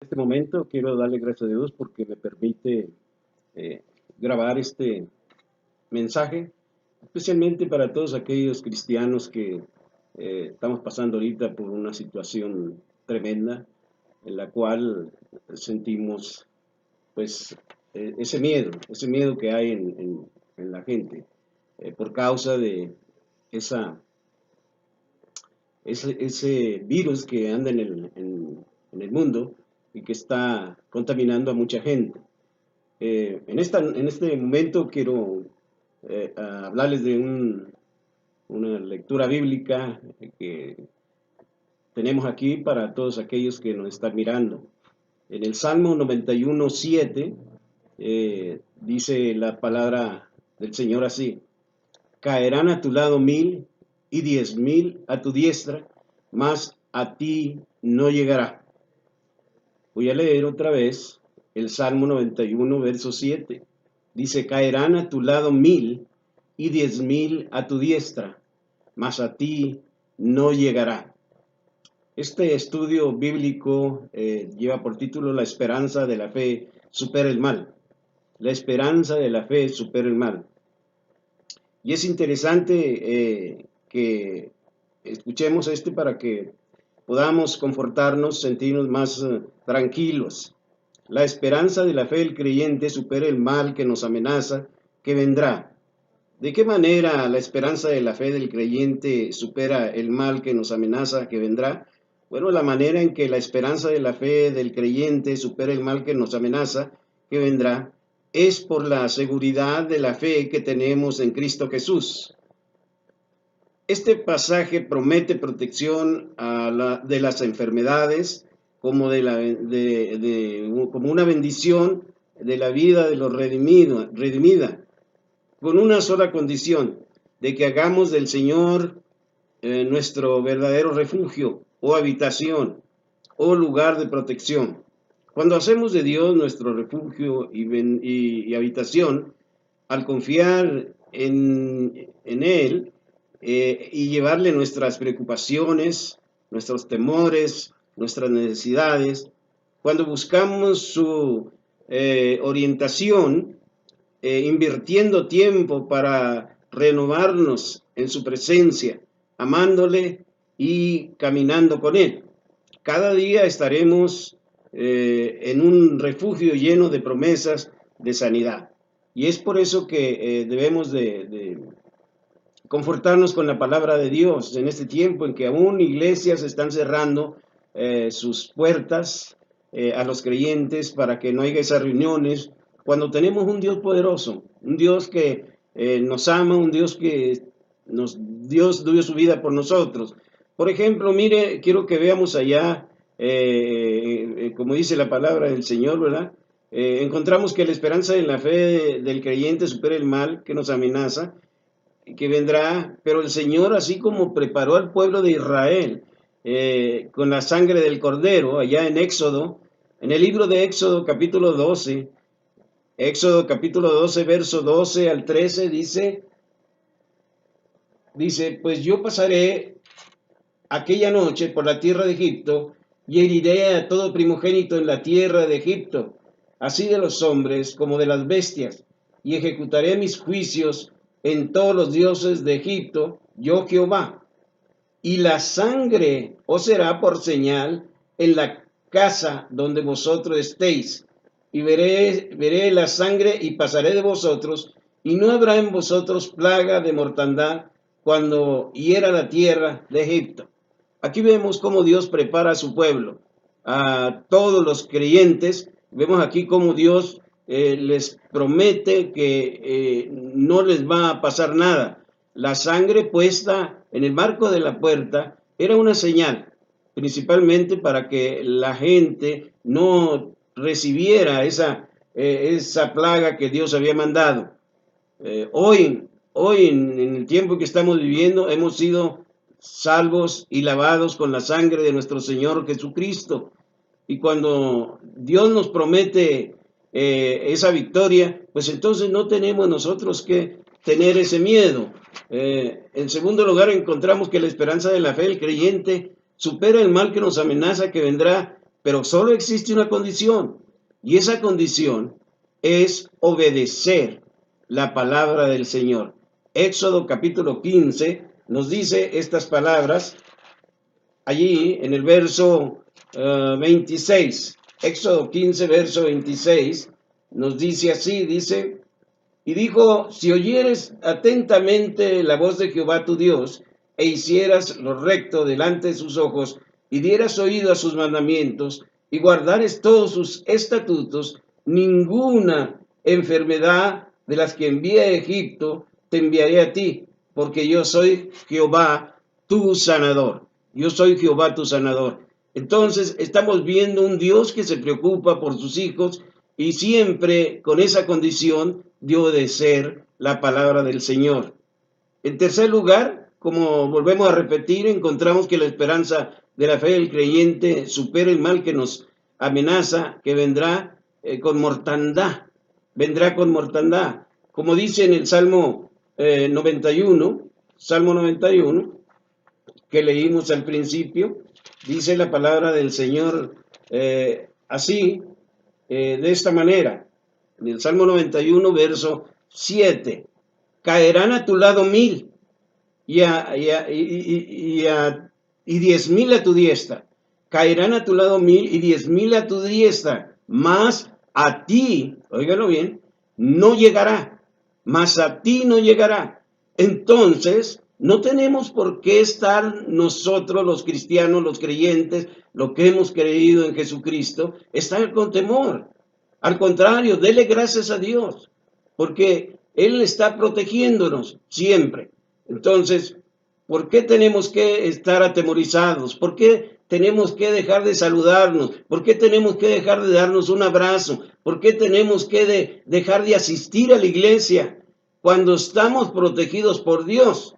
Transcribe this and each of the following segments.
Este momento quiero darle gracias a Dios porque me permite eh, grabar este mensaje, especialmente para todos aquellos cristianos que estamos pasando ahorita por una situación tremenda en la cual sentimos pues ese miedo que hay en la gente por causa de esa, ese virus que anda en el mundo y que está contaminando a mucha gente. En este momento quiero hablarles de una lectura bíblica que tenemos aquí para todos aquellos que nos están mirando. En el Salmo 91:7 dice la palabra del Señor así: caerán a tu lado 1000 y 10,000 a tu diestra, mas a ti no llegará. Voy a leer otra vez el Salmo 91, verso 7. Dice, caerán a tu lado 1000 y 10,000 a tu diestra, mas a ti no llegará. Este estudio bíblico lleva por título La esperanza de la fe supera el mal. La esperanza de la fe supera el mal. Y es interesante que escuchemos para que podamos confortarnos, sentirnos más tranquilos. La esperanza de la fe del creyente supera el mal que nos amenaza, que vendrá. ¿De qué manera la esperanza de la fe del creyente supera el mal que nos amenaza, que vendrá? Bueno, la manera en que la esperanza de la fe del creyente supera el mal que nos amenaza, que vendrá, es por la seguridad de la fe que tenemos en Cristo Jesús. Este pasaje promete protección de las enfermedades como, como una bendición de la vida de los redimida, con una sola condición, de que hagamos del Señor nuestro verdadero refugio o habitación o lugar de protección. Cuando hacemos de Dios nuestro refugio y habitación, al confiar en Él y llevarle nuestras preocupaciones, nuestros temores, nuestras necesidades, cuando buscamos su orientación, invirtiendo tiempo para renovarnos en su presencia, amándole y caminando con Él. Cada día estaremos en un refugio lleno de promesas de sanidad. Y es por eso que debemos de confortarnos con la palabra de Dios en este tiempo en que aún iglesias están cerrando sus puertas a los creyentes para que no haya esas reuniones, cuando tenemos un Dios poderoso, un Dios que nos ama, un Dios que Dios dio su vida por nosotros. Por ejemplo, mire, quiero que veamos allá, como dice la palabra del Señor, ¿verdad? Encontramos que la esperanza en la fe del creyente supera el mal que nos amenaza, que vendrá, pero el Señor, así como preparó al pueblo de Israel con la sangre del cordero, allá en Éxodo, en el libro de Éxodo capítulo 12, Éxodo capítulo 12, verso 12 al 13, dice, pues yo pasaré aquella noche por la tierra de Egipto y heriré a todo primogénito en la tierra de Egipto, así de los hombres como de las bestias, y ejecutaré mis juicios en todos los dioses de Egipto, yo Jehová. Y la sangre os será por señal en la casa donde vosotros estéis, y veré la sangre y pasaré de vosotros, y no habrá en vosotros plaga de mortandad cuando hiera la tierra de Egipto. Aquí vemos cómo Dios prepara a su pueblo, a todos los creyentes. Vemos aquí cómo Dios les promete que no les va a pasar nada. La sangre puesta en el marco de la puerta era una señal, principalmente para que la gente no recibiera esa plaga que Dios había mandado. Hoy en el tiempo que estamos viviendo, hemos sido salvos y lavados con la sangre de nuestro Señor Jesucristo. Y cuando Dios nos promete esa victoria, pues entonces no tenemos nosotros que tener ese miedo. En segundo lugar, encontramos que la esperanza de la fe del creyente supera el mal que nos amenaza, que vendrá, pero solo existe una condición, y esa condición es obedecer la palabra del Señor. Éxodo capítulo 15 nos dice estas palabras allí en el verso 26. Éxodo 15, verso 26, nos dice así, dice, y dijo, si oyeres atentamente la voz de Jehová tu Dios, e hicieras lo recto delante de sus ojos, y dieras oído a sus mandamientos, y guardares todos sus estatutos, ninguna enfermedad de las que envié a Egipto te enviaré a ti, porque yo soy Jehová tu sanador. Yo soy Jehová tu sanador. Entonces estamos viendo un Dios que se preocupa por sus hijos y siempre con esa condición de obedecer la palabra del Señor. En tercer lugar, como volvemos a repetir, encontramos que la esperanza de la fe del creyente supera el mal que nos amenaza, que vendrá con mortandad. Vendrá con mortandad. Como dice en el Salmo 91, Salmo 91, que leímos al principio, dice la palabra del Señor así, de esta manera, en el Salmo 91, verso 7, caerán a tu lado 1000 y 10,000 a tu diestra, caerán a tu lado 1000 y 10,000 a tu diestra, mas a ti, óigalo bien, no llegará, mas a ti no llegará. Entonces, no tenemos por qué estar nosotros los cristianos, los creyentes, los que hemos creído en Jesucristo, estar con temor. Al contrario, dele gracias a Dios, porque Él está protegiéndonos siempre. Entonces, ¿por qué tenemos que estar atemorizados? ¿Por qué tenemos que dejar de saludarnos? ¿Por qué tenemos que dejar de darnos un abrazo? ¿Por qué tenemos que dejar de asistir a la iglesia cuando estamos protegidos por Dios?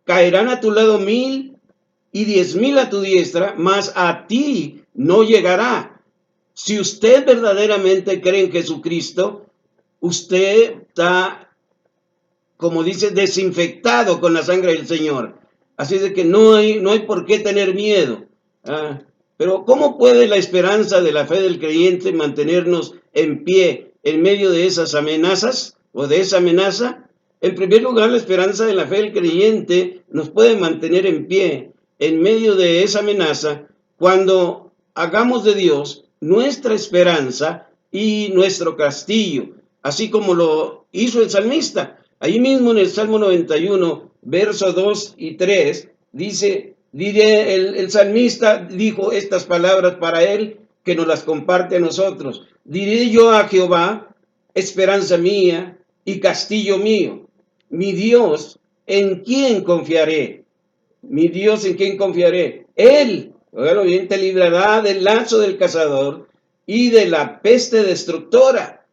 Caerán a tu lado 1000 y 10,000 a tu diestra, mas a ti no llegará. Si usted verdaderamente cree en Jesucristo, usted está, como dice, desinfectado con la sangre del Señor. Así de que no hay por qué tener miedo. Pero ¿cómo puede la esperanza de la fe del creyente mantenernos en pie en medio de esas amenazas o de esa amenaza? En primer lugar, la esperanza de la fe del creyente nos puede mantener en pie en medio de esa amenaza cuando hagamos de Dios nuestra esperanza y nuestro castillo, así como lo hizo el salmista. Ahí mismo en el Salmo 91, versos 2 y 3, dice, el salmista dijo estas palabras para él, que nos las comparte a nosotros. Diré yo a Jehová, esperanza mía y castillo mío, mi Dios, ¿en quién confiaré? Mi Dios, ¿en quién confiaré? Él, óigalo bien, te librará del lazo del cazador y de la peste destructora.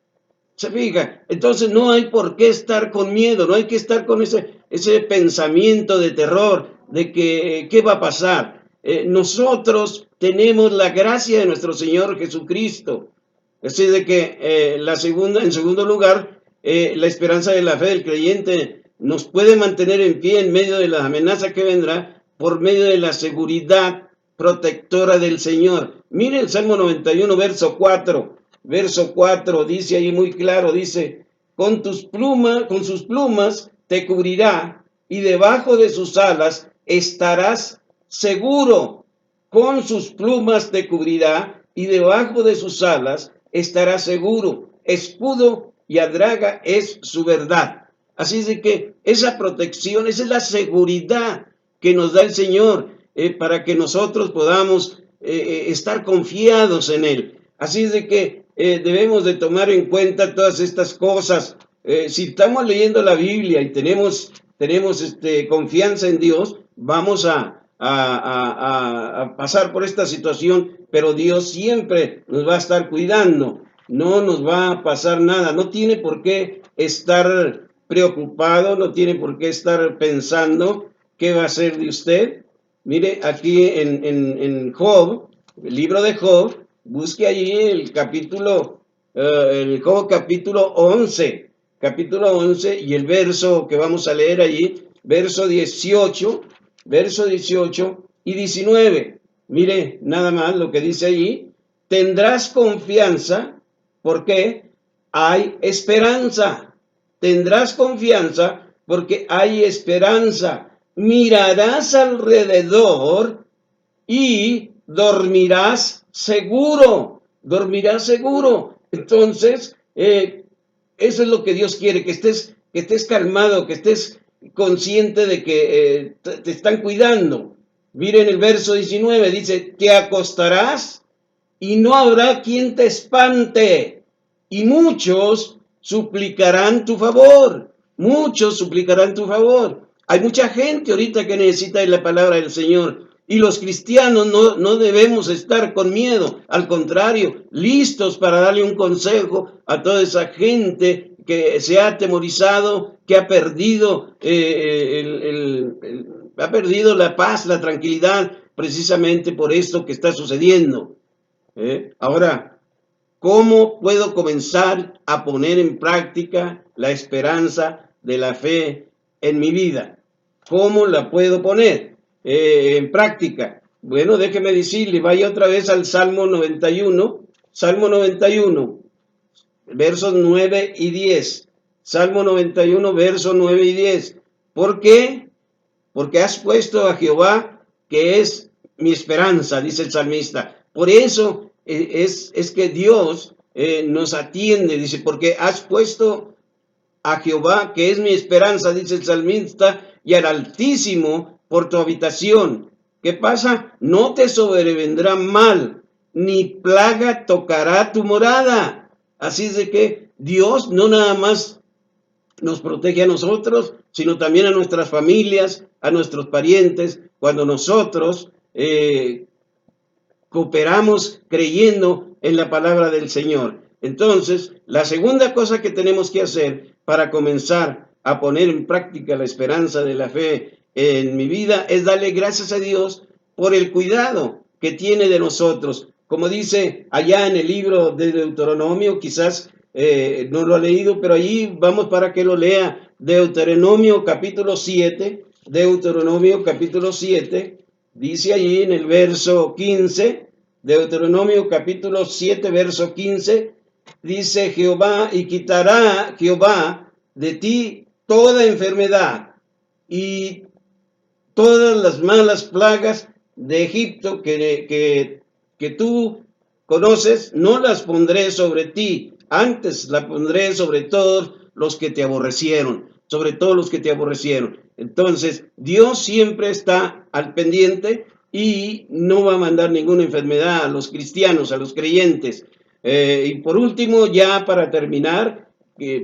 ¿Se fija? Entonces no hay por qué estar con miedo, no hay que estar con ese pensamiento de terror, de que qué va a pasar. Nosotros tenemos la gracia de nuestro Señor Jesucristo. Así de que en segundo lugar, la esperanza de la fe del creyente nos puede mantener en pie en medio de la amenaza que vendrá por medio de la seguridad protectora del Señor. Mire el Salmo 91, verso 4. Verso 4 dice ahí muy claro, dice, con sus plumas te cubrirá y debajo de sus alas estarás seguro. Con sus plumas te cubrirá y debajo de sus alas estarás seguro. Escudo y adraga es su verdad. Así es de que esa protección, esa es la seguridad que nos da el Señor para que nosotros podamos estar confiados en Él. Así es de que debemos de tomar en cuenta todas estas cosas. Si estamos leyendo la Biblia y tenemos confianza en Dios, vamos a pasar por esta situación, pero Dios siempre nos va a estar cuidando, no nos va a pasar nada, no tiene por qué estar preocupado, no tiene por qué estar pensando qué va a hacer de usted. Mire, aquí en Job, el libro de Job, busque allí el Job capítulo 11 y el verso que vamos a leer allí, verso 18 y 19. Mire nada más lo que dice allí, tendrás confianza porque hay esperanza. Tendrás confianza porque hay esperanza. Mirarás alrededor y dormirás seguro. Dormirás seguro. Entonces, eso es lo que Dios quiere, que estés calmado, que estés consciente de que te están cuidando. Miren el verso 19, dice, te acostarás y no habrá quien te espante, y muchos suplicarán tu favor. Muchos suplicarán tu favor. Hay mucha gente ahorita que necesita la palabra del Señor. Y los cristianos no debemos estar con miedo, al contrario, listos para darle un consejo a toda esa gente que se ha atemorizado, que ha perdido, ha perdido la paz, la tranquilidad, precisamente por esto que está sucediendo. Ahora, ¿cómo puedo comenzar a poner en práctica la esperanza de la fe en mi vida? ¿Cómo la puedo poner en práctica? Bueno, déjeme decirle, vaya otra vez al Salmo 91, versos 9 y 10. Salmo 91, versos 9 y 10. ¿Por qué? Porque has puesto a Jehová, que es mi esperanza, dice el salmista. Por eso es que Dios nos atiende, dice, porque has puesto a Jehová, que es mi esperanza, dice el salmista, y al Altísimo por tu habitación. ¿Qué pasa? No te sobrevendrá mal, ni plaga tocará tu morada. Así es de que Dios no nada más nos protege a nosotros, sino también a nuestras familias, a nuestros parientes, cuando nosotros cooperamos creyendo en la palabra del Señor. Entonces, la segunda cosa que tenemos que hacer para comenzar a poner en práctica la esperanza de la fe en mi vida es darle gracias a Dios por el cuidado que tiene de nosotros. Como dice allá en el libro de Deuteronomio, quizás no lo ha leído, pero allí vamos para que lo lea. Deuteronomio capítulo 7, Deuteronomio capítulo 7, dice allí en el verso 15, Deuteronomio capítulo 7, verso 15, dice Jehová, y quitará Jehová de ti toda enfermedad y todas las malas plagas de Egipto que tú conoces, no las pondré sobre ti, antes las pondré sobre todos los que te aborrecieron, sobre todos los que te aborrecieron. Entonces, Dios siempre está al pendiente y no va a mandar ninguna enfermedad a los cristianos, a los creyentes. Y por último, ya para terminar,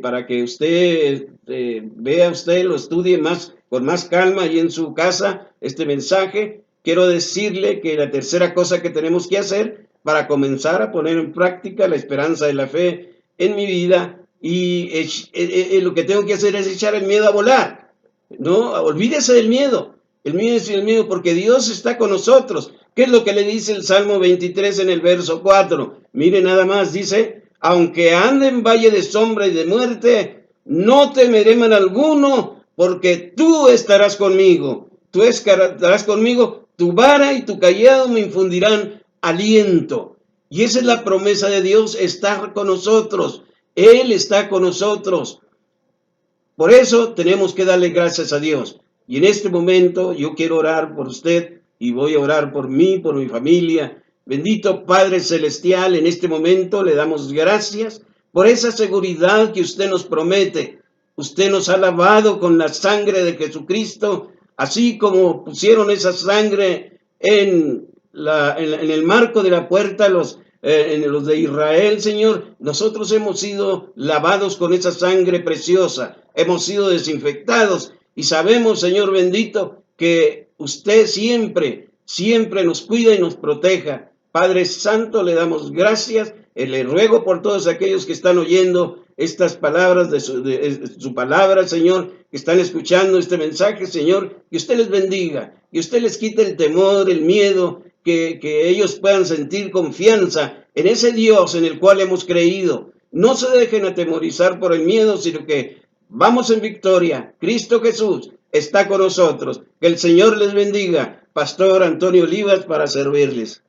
para que usted vea usted, lo estudie más con más calma y en su casa este mensaje, quiero decirle que la tercera cosa que tenemos que hacer para comenzar a poner en práctica la esperanza de la fe en mi vida y lo que tengo que hacer es echar el miedo a volar. No, olvídese del miedo. El miedo es el miedo porque Dios está con nosotros. ¿Qué es lo que le dice el Salmo 23 en el verso 4? Mire nada más, dice, aunque ande en valle de sombra y de muerte, no temeré mal alguno, porque tú estarás conmigo. Tú estarás conmigo, tu vara y tu cayado me infundirán aliento. Y esa es la promesa de Dios, estar con nosotros. Él está con nosotros. Por eso tenemos que darle gracias a Dios. Y en este momento yo quiero orar por usted y voy a orar por mí, por mi familia. Bendito Padre Celestial, en este momento le damos gracias por esa seguridad que usted nos promete. Usted nos ha lavado con la sangre de Jesucristo, así como pusieron esa sangre en el marco de la puerta en los de Israel, Señor. Nosotros hemos sido lavados con esa sangre preciosa, hemos sido desinfectados y sabemos, Señor bendito, que usted siempre, siempre nos cuida y nos proteja. Padre Santo, le damos gracias y le ruego por todos aquellos que están oyendo estas palabras de su palabra, Señor, que están escuchando este mensaje, Señor, que usted les bendiga, que usted les quite el temor, el miedo, que ellos puedan sentir confianza en ese Dios en el cual hemos creído. No se dejen atemorizar por el miedo, sino que vamos en victoria. Cristo Jesús está con nosotros. Que el Señor les bendiga. Pastor Antonio Olivas para servirles.